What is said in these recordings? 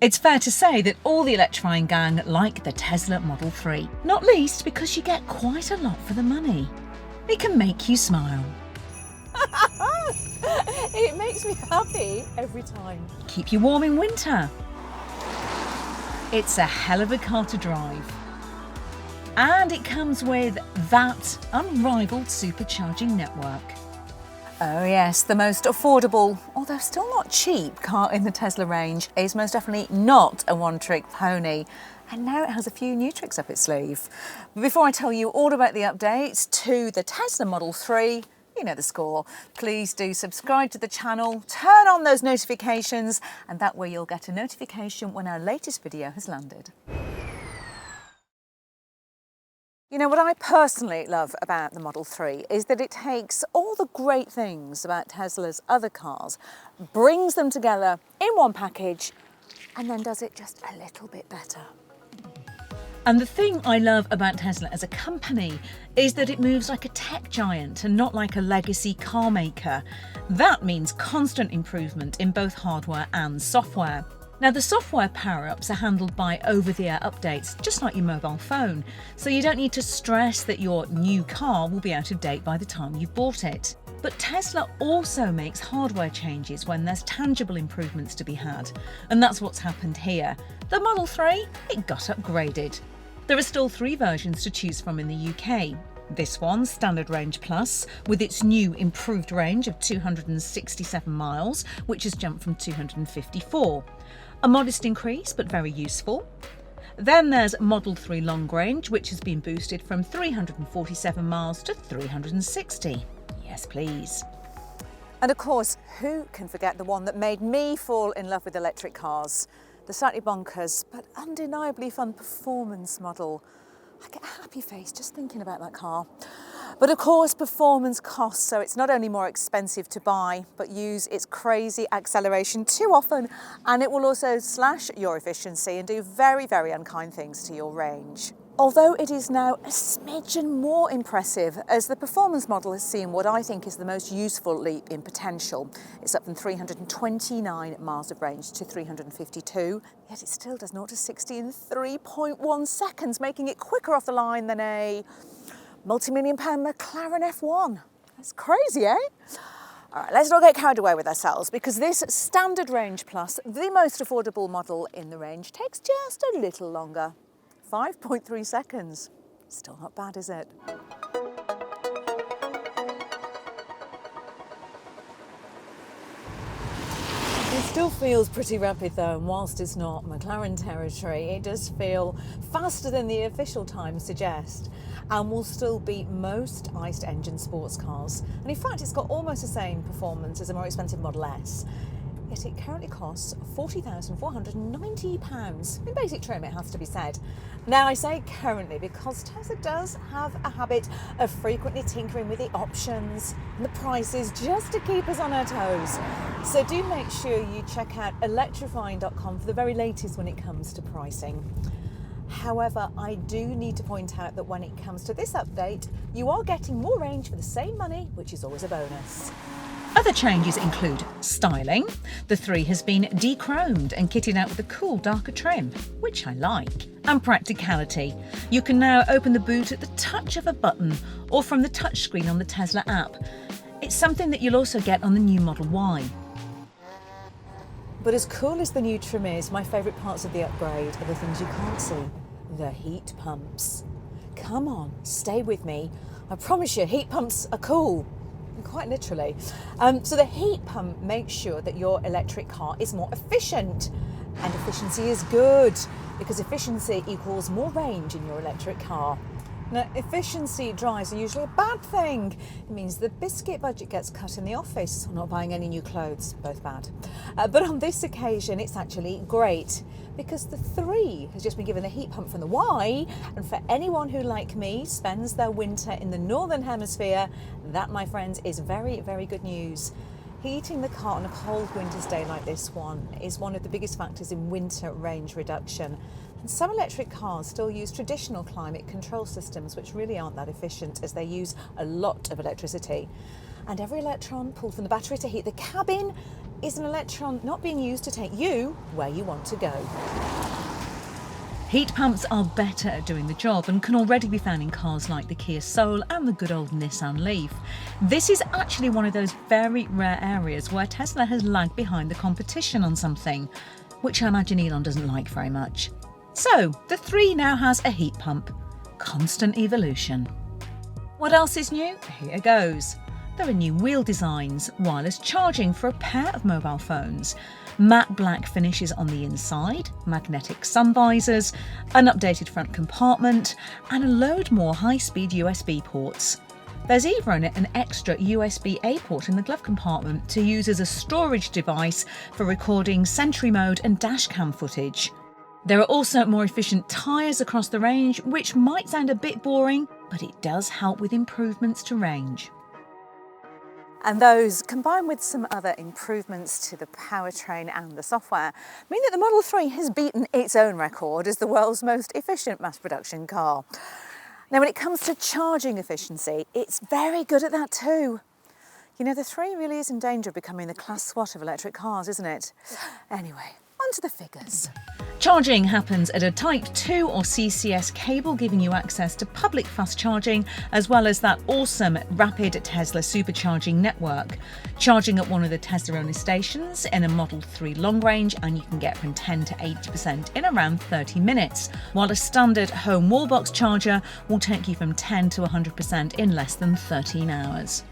It's fair to say that all the Electrifying gang like the Tesla Model 3, not least because you get quite a lot for the money. It can make you smile. It makes me happy every time. Keep you warm in winter. It's a hell of a car to drive. And it comes with that Unrivaled Supercharging network. Oh yes, the most affordable, although still not cheap, car in the Tesla range is most definitely not a one-trick pony. And now it has a few new tricks up its sleeve. But before I tell you all about the updates to the Tesla Model 3, you know the score. Please do subscribe to the channel, turn on those notifications, and that way you'll get a notification when our latest video has landed. You know, what I personally love about the Model 3 is that it takes all the great things about Tesla's other cars, brings them together in one package, and then does it just a little bit better. And the thing I love about Tesla as a company is that it moves like a tech giant and not like a legacy car maker. That means constant improvement in both hardware and software. Now, the software power-ups are handled by over-the-air updates, just like your mobile phone, so you don't need to stress that your new car will be out of date by the time you've bought it. But Tesla also makes hardware changes when there's tangible improvements to be had, and that's what's happened here. The Model 3, it got upgraded. There are still 3 versions to choose from in the UK. This one, Standard Range Plus, with its new improved range of 267 miles, which has jumped from 254. A modest increase, but very useful. Then there's Model 3 Long Range, which has been boosted from 347 miles to 360. Yes, please. And of course, who can forget the one that made me fall in love with electric cars? The slightly bonkers, but undeniably fun performance model. I get a happy face just thinking about that car. But of course, performance costs, so it's not only more expensive to buy, but use its crazy acceleration too often, and it will also slash your efficiency and do very, very unkind things to your range. Although it is now a smidgen more impressive, as the performance model has seen what I think is the most useful leap in potential. It's up from 329 miles of range to 352, yet it still does 0 to 60 in 3.1 seconds, making it quicker off the line than a multi-million-pound McLaren F1. That's crazy, eh? All right, let's not get carried away with ourselves, because this Standard Range Plus, the most affordable model in the range, takes just a little longer. 5.3 seconds. Still not bad, is it? It still feels pretty rapid though, and whilst it's not McLaren territory, it does feel faster than the official times suggest, and will still beat most ICE engine sports cars. And in fact, it's got almost the same performance as a more expensive Model S. Yet it currently costs £40,490. In basic trim, it has to be said. Now, I say currently because Tesla does have a habit of frequently tinkering with the options and the prices just to keep us on our toes. So do make sure you check out electrifying.com for the very latest when it comes to pricing. However, I do need to point out that when it comes to this update, you are getting more range for the same money, which is always a bonus. Other changes include styling. The 3 has been de-chromed and kitted out with a cool darker trim, which I like. And practicality. You can now open the boot at the touch of a button or from the touchscreen on the Tesla app. It's something that you'll also get on the new Model Y. But as cool as the new trim is, my favourite parts of the upgrade are the things you can't see. The heat pumps. Come on, stay with me. I promise you, heat pumps are cool. Quite literally. So the heat pump makes sure that your electric car is more efficient. And efficiency is good, because efficiency equals more range in your electric car. Now, efficiency drives are usually a bad thing. It means the biscuit budget gets cut in the office, or not buying any new clothes, both bad. But on this occasion, it's actually great, because the 3 has just been given a heat pump from the Y, and for anyone who, like me, spends their winter in the Northern Hemisphere, that, my friends, is very, very good news. Heating the car on a cold winter's day like this one is one of the biggest factors in winter range reduction. And some electric cars still use traditional climate control systems, which really aren't that efficient, as they use a lot of electricity. And every electron pulled from the battery to heat the cabin is an electron not being used to take you where you want to go. Heat pumps are better at doing the job and can already be found in cars like the Kia Soul and the good old Nissan Leaf. This is actually one of those very rare areas where Tesla has lagged behind the competition on something, which I imagine Elon doesn't like very much. So, the 3 now has a heat pump. Constant evolution. What else is new? Here goes. There are new wheel designs, wireless charging for a pair of mobile phones, matte black finishes on the inside, magnetic sun visors, an updated front compartment, and a load more high-speed USB ports. There's even an extra USB-A port in the glove compartment to use as a storage device for recording Sentry mode and dashcam footage. There are also more efficient tyres across the range, which might sound a bit boring, but it does help with improvements to range. And those, combined with some other improvements to the powertrain and the software, mean that the Model 3 has beaten its own record as the world's most efficient mass production car. Now, when it comes to charging efficiency, it's very good at that too. You know, the 3 really is in danger of becoming the class SWAT of electric cars, isn't it? Anyway, on to the figures. Charging happens at a Type 2 or CCS cable, giving you access to public fast charging, as well as that awesome rapid Tesla supercharging network. Charging at one of the Tesla-only stations in a Model 3 long range, and you can get from 10 to 80% in around 30 minutes, while a standard home wallbox charger will take you from 10 to 100% in less than 13 hours.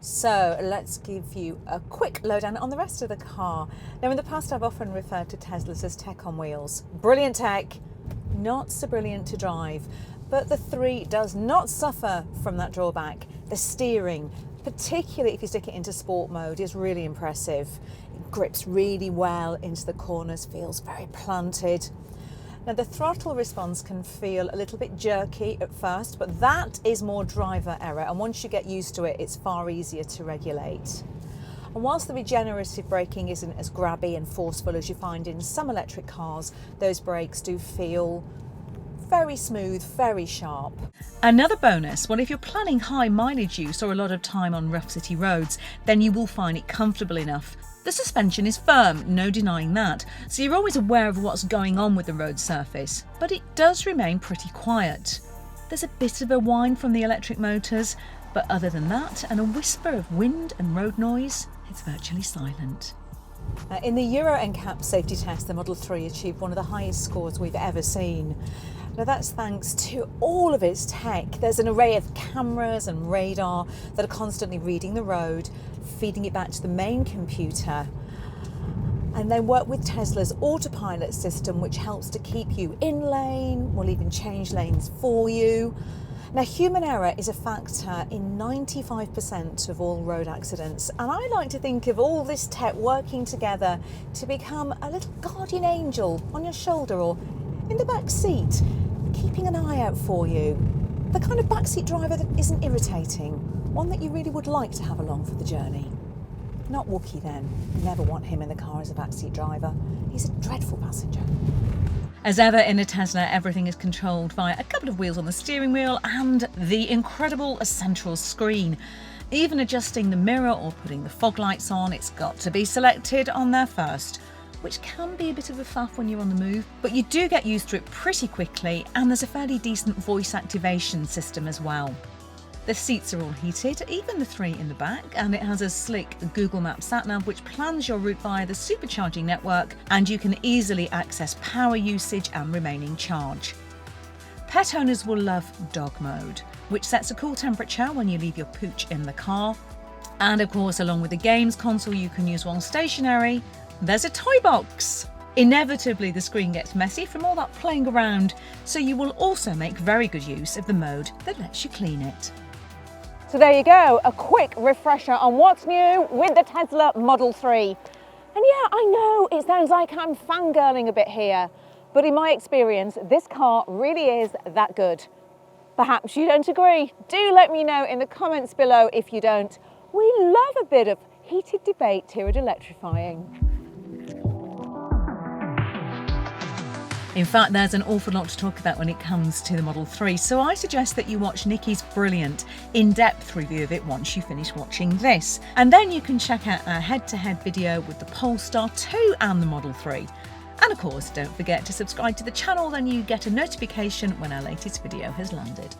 So let's give you a quick lowdown on the rest of the car. Now, in the past, I've often referred to Teslas as tech on wheels. Brilliant tech, not so brilliant to drive. But the 3 does not suffer from that drawback. The steering, particularly if you stick it into sport mode, is really impressive. It grips really well into the corners, feels very planted. Now, the throttle response can feel a little bit jerky at first, but that is more driver error, and once you get used to it, it's far easier to regulate. And whilst the regenerative braking isn't as grabby and forceful as you find in some electric cars, those brakes do feel very smooth, very sharp. Another bonus, well, if you're planning high mileage use or a lot of time on rough city roads, then you will find it comfortable enough. The suspension is firm, no denying that, so you're always aware of what's going on with the road surface, but it does remain pretty quiet. There's a bit of a whine from the electric motors, but other than that, and a whisper of wind and road noise, it's virtually silent. In the Euro NCAP safety test, the Model 3 achieved one of the highest scores we've ever seen. Now, that's thanks to all of its tech. There's an array of cameras and radar that are constantly reading the road, feeding it back to the main computer. And they work with Tesla's autopilot system, which helps to keep you in lane, will even change lanes for you. Now, human error is a factor in 95% of all road accidents, and I like to think of all this tech working together to become a little guardian angel on your shoulder or in the back seat, keeping an eye out for you. The kind of backseat driver that isn't irritating, one that you really would like to have along for the journey. Not Wookie then. Never want him in the car as a backseat driver. He's a dreadful passenger. As ever in a Tesla, everything is controlled via a couple of wheels on the steering wheel and the incredible central screen. Even adjusting the mirror or putting the fog lights on, it's got to be selected on there first, which can be a bit of a faff when you're on the move, but you do get used to it pretty quickly, and there's a fairly decent voice activation system as well. The seats are all heated, even the 3 in the back, and it has a slick Google Maps sat-nav which plans your route via the supercharging network, and you can easily access power usage and remaining charge. Pet owners will love dog mode, which sets a cool temperature when you leave your pooch in the car. And of course, along with the games console you can use while stationary, there's a toy box. Inevitably, the screen gets messy from all that playing around, so you will also make very good use of the mode that lets you clean it. So there you go, a quick refresher on what's new with the Tesla Model 3. And yeah, I know it sounds like I'm fangirling a bit here, but in my experience, this car really is that good. Perhaps you don't agree. Do let me know in the comments below if you don't. We love a bit of heated debate here at Electrifying. In fact, there's an awful lot to talk about when it comes to the Model 3, so I suggest that you watch Nicki's brilliant, in-depth review of it once you finish watching this. And then you can check out our head-to-head video with the Polestar 2 and the Model 3. And of course, don't forget to subscribe to the channel, then you get a notification when our latest video has landed.